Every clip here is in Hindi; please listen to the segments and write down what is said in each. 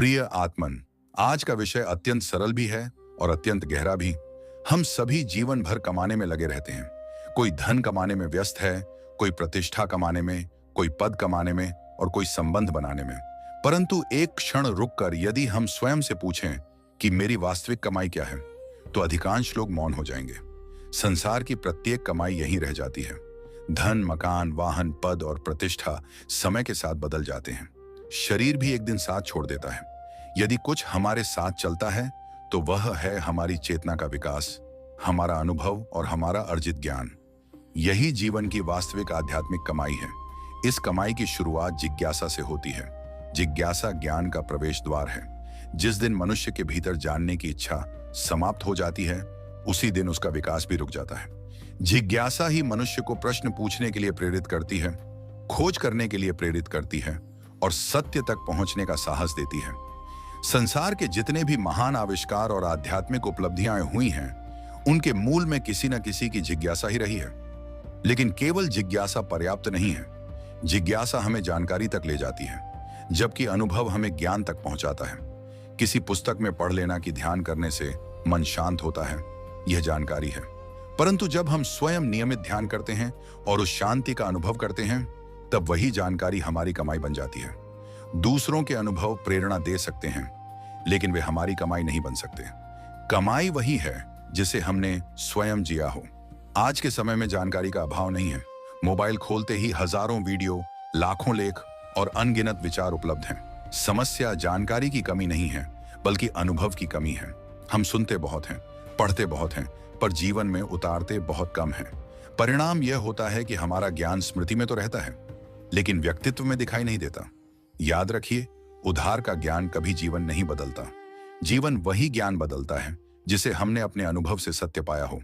प्रिय आत्मन, आज का विषय अत्यंत सरल भी है और अत्यंत गहरा भी। हम सभी जीवन भर कमाने में लगे रहते हैं। कोई धन कमाने में व्यस्त है, कोई प्रतिष्ठा कमाने में, कोई पद कमाने में और कोई संबंध बनाने में। परंतु एक क्षण रुककर यदि हम स्वयं से पूछें कि मेरी वास्तविक कमाई क्या है, तो अधिकांश लोग मौन हो जाएंगे। संसार की प्रत्येक कमाई यहीं रह जाती है। धन, मकान, वाहन, पद और प्रतिष्ठा समय के साथ बदल जाते हैं। शरीर भी एक दिन साथ छोड़ देता है। यदि कुछ हमारे साथ चलता है तो वह है हमारी चेतना का विकास, हमारा अनुभव और हमारा अर्जित ज्ञान। यही जीवन की वास्तविक आध्यात्मिक कमाई है। इस कमाई की शुरुआत जिज्ञासा से होती है। जिज्ञासा ज्ञान का प्रवेश द्वार है। जिस दिन मनुष्य के भीतर जानने की इच्छा समाप्त हो जाती है, उसी दिन उसका विकास भी रुक जाता है। जिज्ञासा ही मनुष्य को प्रश्न पूछने के लिए प्रेरित करती है, खोज करने के लिए प्रेरित करती है और सत्य तक पहुंचने का साहस देती है। संसार के जितने भी महान आविष्कार और आध्यात्मिक उपलब्धियां हुई हैं, उनके मूल में किसी न किसी की जिज्ञासा ही रही है। लेकिन केवल जिज्ञासा पर्याप्त नहीं है। जिज्ञासा हमें जानकारी तक ले जाती है, जबकि अनुभव हमें ज्ञान तक पहुंचाता है। किसी पुस्तक में पढ़ लेना कि ध्यान करने से मन शांत होता है, यह जानकारी है। परंतु जब हम स्वयं नियमित ध्यान करते हैं और उस शांति का अनुभव करते हैं, तब वही जानकारी हमारी कमाई बन जाती है। दूसरों के अनुभव प्रेरणा दे सकते हैं, लेकिन वे हमारी कमाई नहीं बन सकते। कमाई वही है जिसे हमने स्वयं जिया हो। आज के समय में जानकारी का अभाव नहीं है। मोबाइल खोलते ही हजारों वीडियो, लाखों लेख और अनगिनत विचार उपलब्ध हैं। समस्या जानकारी की कमी नहीं है, बल्कि अनुभव की कमी है। हम सुनते बहुत हैं, पढ़ते बहुत हैं, पर जीवन में उतारते बहुत कम हैं। परिणाम यह होता है कि हमारा ज्ञान स्मृति में तो रहता है, लेकिन व्यक्तित्व में दिखाई नहीं देता। याद रखिए, उधार का ज्ञान कभी जीवन नहीं बदलता। जीवन वही ज्ञान बदलता है जिसे हमने अपने अनुभव से सत्य पाया हो।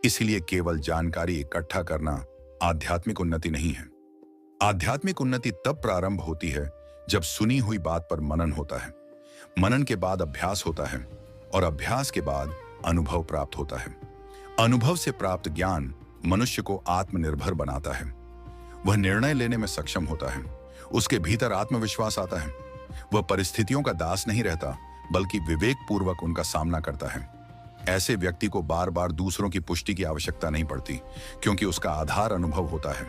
इसलिए केवल जानकारी इकट्ठा करना आध्यात्मिक उन्नति नहीं है। आध्यात्मिक उन्नति तब प्रारंभ होती है जब सुनी हुई बात पर मनन होता है। मनन के बाद अभ्यास होता है और अभ्यास के बाद अनुभव प्राप्त होता है। अनुभव से प्राप्त ज्ञान मनुष्य को आत्मनिर्भर बनाता है। वह निर्णय लेने में सक्षम होता है। उसके भीतर आत्मविश्वास आता है। वह परिस्थितियों का दास नहीं रहता, बल्कि विवेक पूर्वक उनका सामना करता है। ऐसे व्यक्ति को बार बार दूसरों की पुष्टि की आवश्यकता नहीं पड़ती, क्योंकि उसका आधार अनुभव होता है।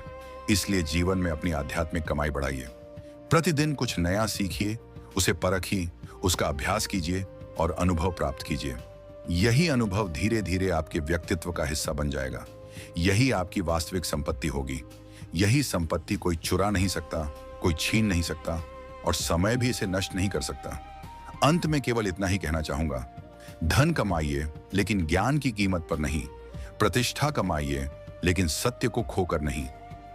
इसलिए जीवन में अपनी आध्यात्मिक कमाई बढ़ाइए। प्रतिदिन कुछ नया सीखिए, उसे परखिए, उसका अभ्यास कीजिए और अनुभव प्राप्त कीजिए। यही अनुभव धीरे धीरे आपके व्यक्तित्व का हिस्सा बन जाएगा। यही आपकी वास्तविक संपत्ति होगी। यही संपत्ति कोई चुरा नहीं सकता, कोई छीन नहीं सकता और समय भी इसे नष्ट नहीं कर सकता। अंत में केवल इतना ही कहना चाहूंगा, धन कमाइए लेकिन ज्ञान की कीमत पर नहीं। प्रतिष्ठा कमाइए लेकिन सत्य को खोकर नहीं।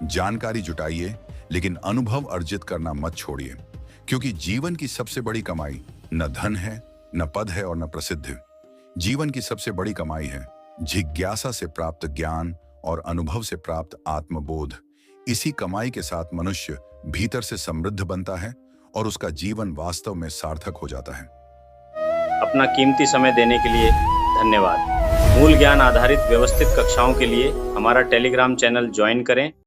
जानकारी जुटाइए लेकिन अनुभव अर्जित करना मत छोड़िए, क्योंकि जीवन की सबसे बड़ी कमाई न धन है, न पद है और न प्रसिद्ध। जीवन की सबसे बड़ी कमाई है जिज्ञासा से प्राप्त ज्ञान और अनुभव से प्राप्त आत्मबोध। इसी कमाई के साथ मनुष्य भीतर से समृद्ध बनता है और उसका जीवन वास्तव में सार्थक हो जाता है। अपना कीमती समय देने के लिए धन्यवाद। मूल ज्ञान आधारित व्यवस्थित कक्षाओं के लिए हमारा टेलीग्राम चैनल ज्वाइन करें